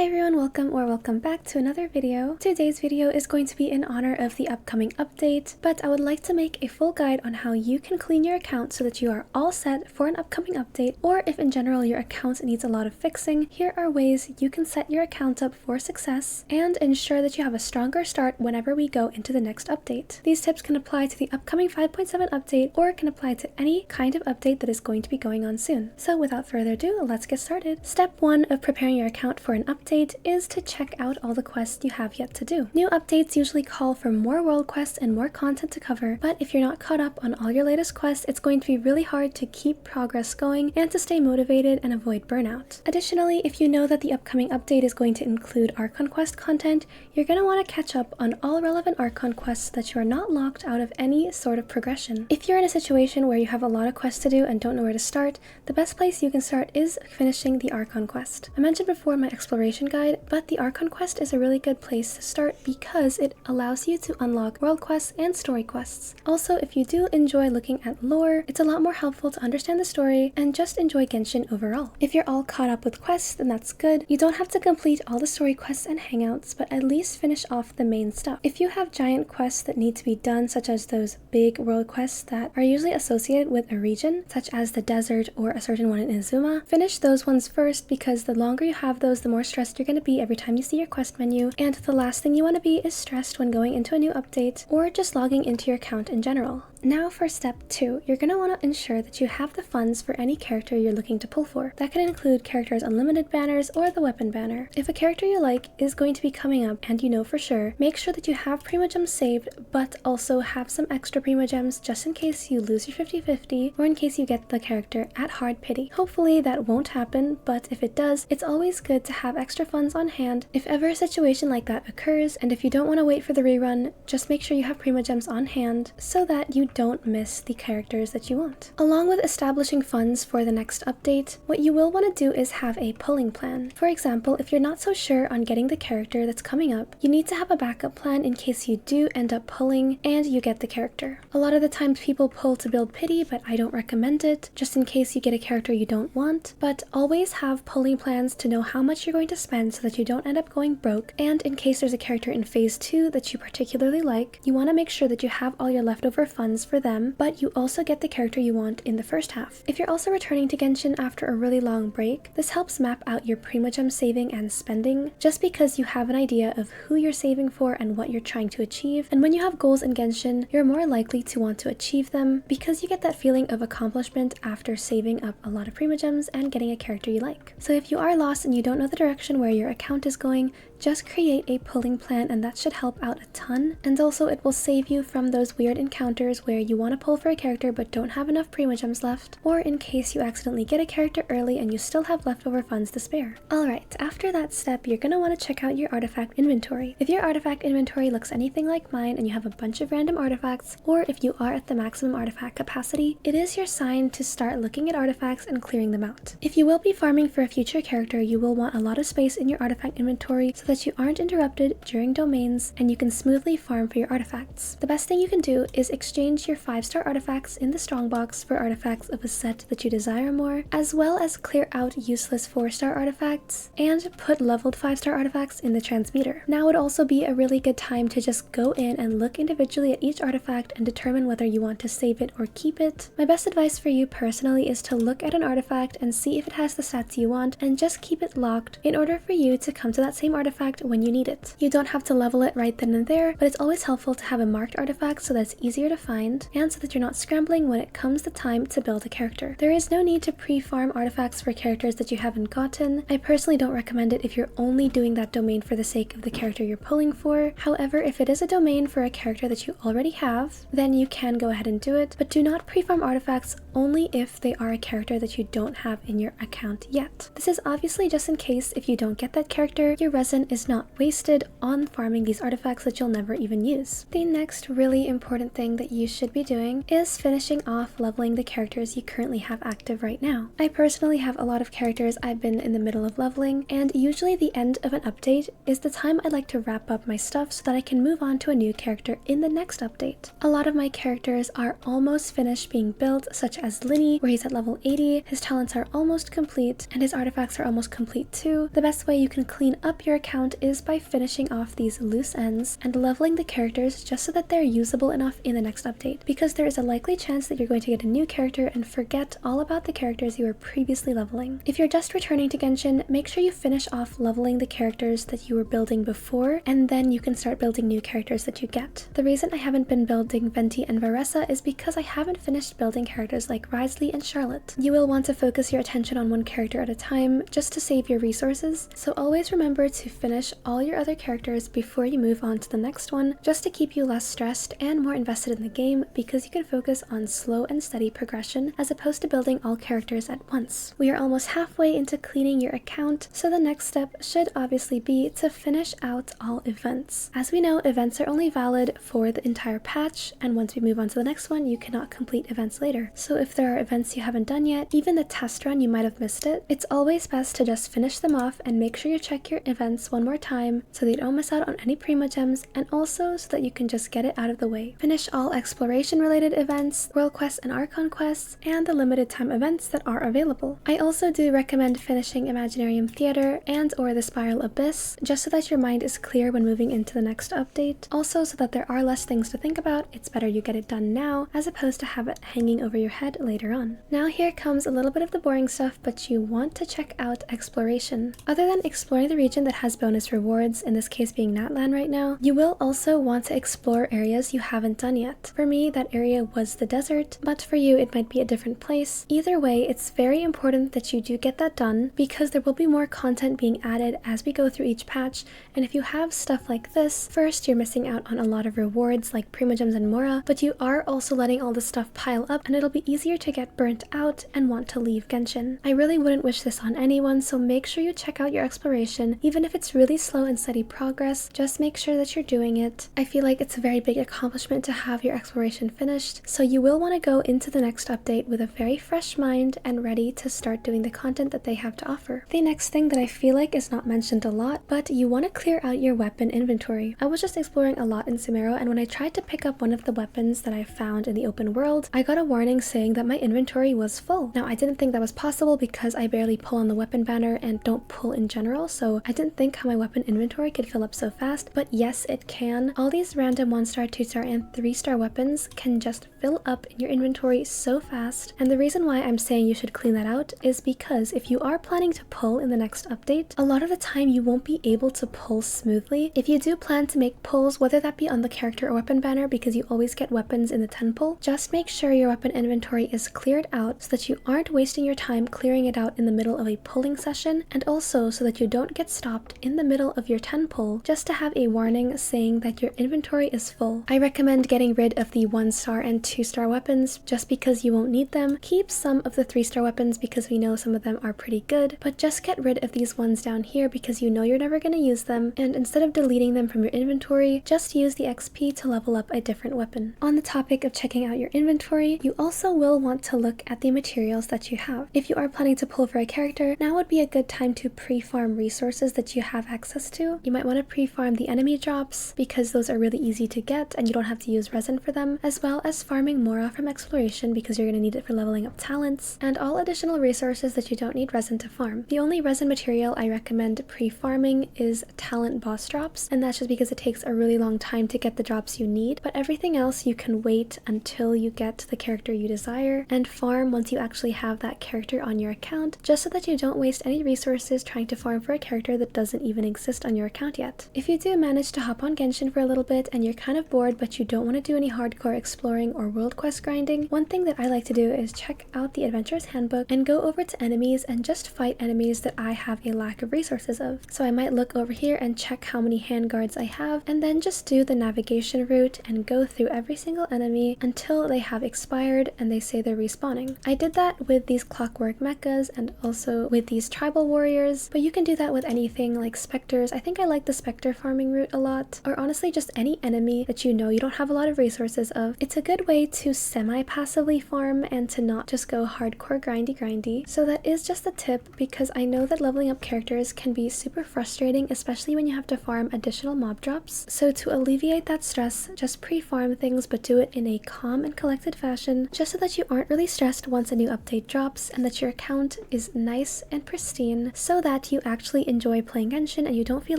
Hi everyone, welcome back to another video. Today's video is going to be in honor of the upcoming update, but I would like to make a full guide on how you can clean your account so that you are all set for an upcoming update, or if in general your account needs a lot of fixing, here are ways you can set your account up for success and ensure that you have a stronger start whenever we go into the next update. These tips can apply to the upcoming 5.7 update or can apply to any kind of update that is going to be going on soon. So without further ado, let's get started. Step 1 of preparing your account for an update is to check out all the quests you have yet to do. New updates usually call for more world quests and more content to cover, but if you're not caught up on all your latest quests, it's going to be really hard to keep progress going and to stay motivated and avoid burnout. Additionally, if you know that the upcoming update is going to include Archon quest content, you're going to want to catch up on all relevant Archon quests so that you are not locked out of any sort of progression. If you're in a situation where you have a lot of quests to do and don't know where to start, the best place you can start is finishing the Archon quest. I mentioned before in my exploration guide, but the Archon quest is a really good place to start because it allows you to unlock world quests and story quests. Also, if you do enjoy looking at lore, it's a lot more helpful to understand the story and just enjoy Genshin overall. If you're all caught up with quests, then that's good. You don't have to complete all the story quests and hangouts, but at least finish off the main stuff. If you have giant quests that need to be done, such as those big world quests that are usually associated with a region, such as the desert or a certain one in Izuma, finish those ones first because the longer you have those, the more stressed you're going to be every time you see your quest menu, and the last thing you want to be is stressed when going into a new update or just logging into your account in general. Now for step 2, you're going to want to ensure that you have the funds for any character you're looking to pull for. That can include characters' unlimited banners or the weapon banner. If a character you like is going to be coming up and you know for sure, make sure that you have primogems saved, but also have some extra primogems just in case you lose your 50-50 or in case you get the character at hard pity. Hopefully that won't happen, but if it does, it's always good to have extra funds on hand if ever a situation like that occurs, and if you don't want to wait for the rerun, just make sure you have primogems on hand so that you don't miss the characters that you want. Along with establishing funds for the next update, what you will want to do is have a pulling plan. For example, if you're not so sure on getting the character that's coming up, you need to have a backup plan in case you do end up pulling and you get the character. A lot of the times people pull to build pity, but I don't recommend it, just in case you get a character you don't want, but always have pulling plans to know how much you're going to spend so that you don't end up going broke, and in case there's a character in phase 2 that you particularly like, you want to make sure that you have all your leftover funds for them, but you also get the character you want in the first half. If you're also returning to Genshin after a really long break, this helps map out your primogem saving and spending, just because you have an idea of who you're saving for and what you're trying to achieve, and when you have goals in Genshin, you're more likely to want to achieve them because you get that feeling of accomplishment after saving up a lot of primogems and getting a character you like. So if you are lost and you don't know the direction where your account is going, just create a pulling plan and that should help out a ton, and also it will save you from those weird encounters where you want to pull for a character but don't have enough primogems left, or in case you accidentally get a character early and you still have leftover funds to spare. Alright, after that step, you're going to want to check out your artifact inventory. If your artifact inventory looks anything like mine and you have a bunch of random artifacts, or if you are at the maximum artifact capacity, it is your sign to start looking at artifacts and clearing them out. If you will be farming for a future character, you will want a lot of space in your artifact inventory so that you aren't interrupted during domains and you can smoothly farm for your artifacts. The best thing you can do is exchange your 5-star artifacts in the strongbox for artifacts of a set that you desire more, as well as clear out useless 4-star artifacts and put leveled 5-star artifacts in the transmuter. Now would also be a really good time to just go in and look individually at each artifact and determine whether you want to save it or keep it. My best advice for you personally is to look at an artifact and see if it has the stats you want and just keep it locked in order for you to come to that same artifact when you need it. You don't have to level it right then and there, but it's always helpful to have a marked artifact so that it's easier to find and so that you're not scrambling when it comes the time to build a character. There is no need to pre-farm artifacts for characters that you haven't gotten. I personally don't recommend it if you're only doing that domain for the sake of the character you're pulling for. However, if it is a domain for a character that you already have, then you can go ahead and do it, but do not pre-farm artifacts only if they are a character that you don't have in your account yet. This is obviously just in case if you don't get that character, your resin is not wasted on farming these artifacts that you'll never even use. The next really important thing that you should be doing is finishing off leveling the characters you currently have active right now. I personally have a lot of characters I've been in the middle of leveling, and usually the end of an update is the time I like to wrap up my stuff so that I can move on to a new character in the next update. A lot of my characters are almost finished being built, such as Linny, where he's at level 80, his talents are almost complete, and his artifacts are almost complete too. The best way you can clean up your account is by finishing off these loose ends and leveling the characters just so that they're usable enough in the next update, because there is a likely chance that you're going to get a new character and forget all about the characters you were previously leveling. If you're just returning to Genshin, make sure you finish off leveling the characters that you were building before, and then you can start building new characters that you get. The reason I haven't been building Venti and Varessa is because I haven't finished building characters like Wriothesley and Charlotte. You will want to focus your attention on one character at a time just to save your resources, so always remember to finish all your other characters before you move on to the next one, just to keep you less stressed and more invested in the game, because you can focus on slow and steady progression as opposed to building all characters at once. We are almost halfway into cleaning your account, so the next step should obviously be to finish out all events. As we know, events are only valid for the entire patch, and once we move on to the next one, you cannot complete events later. So if there are events you haven't done yet, even the test run, you might have missed it, it's always best to just finish them off and make sure you check your events one more time so that you don't miss out on any primogems, and also so that you can just get it out of the way. Finish all exploration related events, world quests and archon quests, and the limited time events that are available. I also do recommend finishing Imaginarium Theater and or the Spiral Abyss, just so that your mind is clear when moving into the next update. Also, so that there are less things to think about, it's better you get it done now as opposed to have it hanging over your head later on. Now here comes a little bit of the boring stuff, but you want to check out exploration. Other than exploring the region that has bonus rewards, in this case being Natlan right now, you will also want to explore areas you haven't done yet. For me, that area was the desert, but for you it might be a different place. Either way, it's very important that you do get that done, because there will be more content being added as we go through each patch, and if you have stuff like this, first you're missing out on a lot of rewards like primogems and mora, but you are also letting all the stuff pile up, and it'll be easier to get burnt out and want to leave Genshin. I really wouldn't wish this on anyone, so make sure you check out your exploration. Even if it's really slow and steady progress, just make sure that you're doing it. I feel like it's a very big accomplishment to have your exploration finished, so you will want to go into the next update with a very fresh mind and ready to start doing the content that they have to offer. The next thing that I feel like is not mentioned a lot, but you want to clear out your weapon inventory. I was just exploring a lot in Sumeru, and when I tried to pick up one of the weapons that I found in the open world, I got a warning saying that my inventory was full. Now, I didn't think that was possible because I barely pull on the weapon banner and don't pull in general, so I didn't think how my weapon inventory could fill up so fast, but yes, it can. All these random 1-star, 2-star, and 3-star weapons can just fill up in your inventory so fast, and the reason why I'm saying you should clean that out is because if you are planning to pull in the next update, a lot of the time you won't be able to pull smoothly. If you do plan to make pulls, whether that be on the character or weapon banner, because you always get weapons in the 10 pull, just make sure your weapon inventory is cleared out so that you aren't wasting your time clearing it out in the middle of a pulling session, and also so that you don't get stopped in the middle of your 10 pull just to have a warning saying that your inventory is full. I recommend getting rid of the 1-star and 2-star weapons just because you won't need them. Keep some of the 3-star weapons because we know some of them are pretty good, but just get rid of these ones down here because you know you're never going to use them, and instead of deleting them from your inventory, just use the XP to level up a different weapon. On the topic of checking out your inventory, you also will want to look at the materials that you have. If you are planning to pull for a character, now would be a good time to pre-farm resources that you have access to. You might want to pre-farm the enemy drops because those are really easy to get and you don't have to use resin for them, as well as farming mora from exploration because you're going to need it for leveling up talents, and all additional resources that you don't need resin to farm. The only resin material I recommend pre-farming is talent boss drops, and that's just because it takes a really long time to get the drops you need, but everything else you can wait until you get the character you desire and farm once you actually have that character on your account, just so that you don't waste any resources trying to farm for a character that doesn't even exist on your account yet. If you do manage to hop on Genshin for a little bit and you're kind of bored but you don't want to do any hardcore exploring or world quest grinding, one thing that I like to do is check out the Adventurer's Handbook and go over to enemies and just fight enemies that I have a lack of resources of. So I might look over here and check how many handguards I have, and then just do the navigation route and go through every single enemy until they have expired and they say they're respawning. I did that with these clockwork mechas and also with these tribal warriors, but you can do that with anything like specters. I think I like the specter farming route a lot, or honestly just any enemy that you know you don't have a lot of resources of. It's a good way to semi-passively farm and to not just go hardcore grindy. So that is just a tip, because I know that leveling up characters can be super frustrating, especially when you have to farm additional mob drops. So to alleviate that stress, just pre-farm things but do it in a calm and collected fashion, just so that that you aren't really stressed once a new update drops and that your account is nice and pristine so that you actually enjoy playing Genshin and you don't feel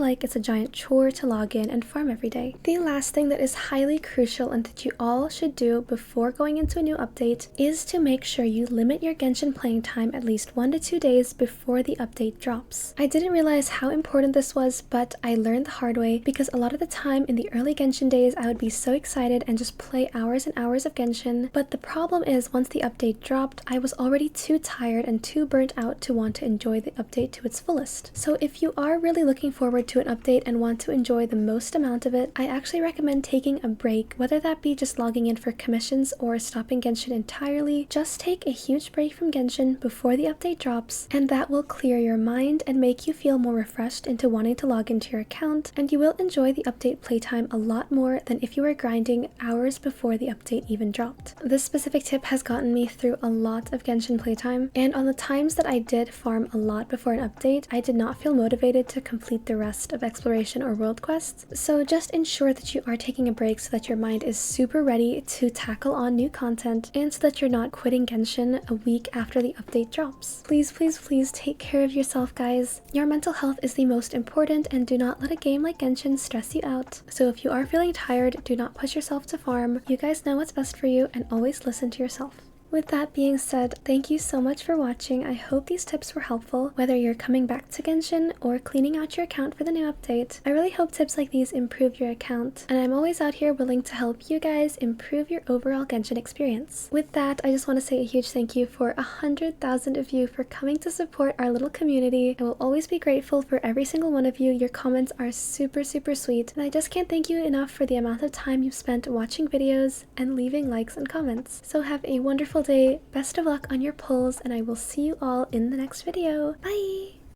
like it's a giant chore to log in and farm every day. The last thing that is highly crucial and that you all should do before going into a new update is to make sure you limit your Genshin playing time at least 1 to 2 days before the update drops. I didn't realize how important this was, but I learned the hard way because a lot of the time in the early Genshin days I would be so excited and just play hours and hours of Genshin, but the problem is once the update dropped, I was already too tired and too burnt out to want to enjoy the update to its fullest. So if you are really looking forward to an update and want to enjoy the most amount of it, I actually recommend taking a break, whether that be just logging in for commissions or stopping Genshin entirely. Just take a huge break from Genshin before the update drops, and that will clear your mind and make you feel more refreshed into wanting to log into your account, and you will enjoy the update playtime a lot more than if you were grinding hours before the update even dropped. This specific tip has gotten me through a lot of Genshin playtime, and on the times that I did farm a lot before an update, I did not feel motivated to complete the rest of exploration or world quests. So just ensure that you are taking a break so that your mind is super ready to tackle on new content and so that you're not quitting Genshin a week after the update drops. Please, please, please take care of yourself, guys. Your mental health is the most important, and do not let a game like Genshin stress you out. So if you are feeling tired, do not push yourself to farm. You guys know what's best for you, and always listen to yourself. With that being said, thank you so much for watching. I hope these tips were helpful, whether you're coming back to Genshin or cleaning out your account for the new update. I really hope tips like these improve your account, and I'm always out here willing to help you guys improve your overall Genshin experience. With that, I just want to say a huge thank you for 100,000 of you for coming to support our little community. I will always be grateful for every single one of you. Your comments are super, super sweet, and I just can't thank you enough for the amount of time you've spent watching videos and leaving likes and comments. So have a wonderful day, best of luck on your pulls, and I will see you all in the next video. Bye!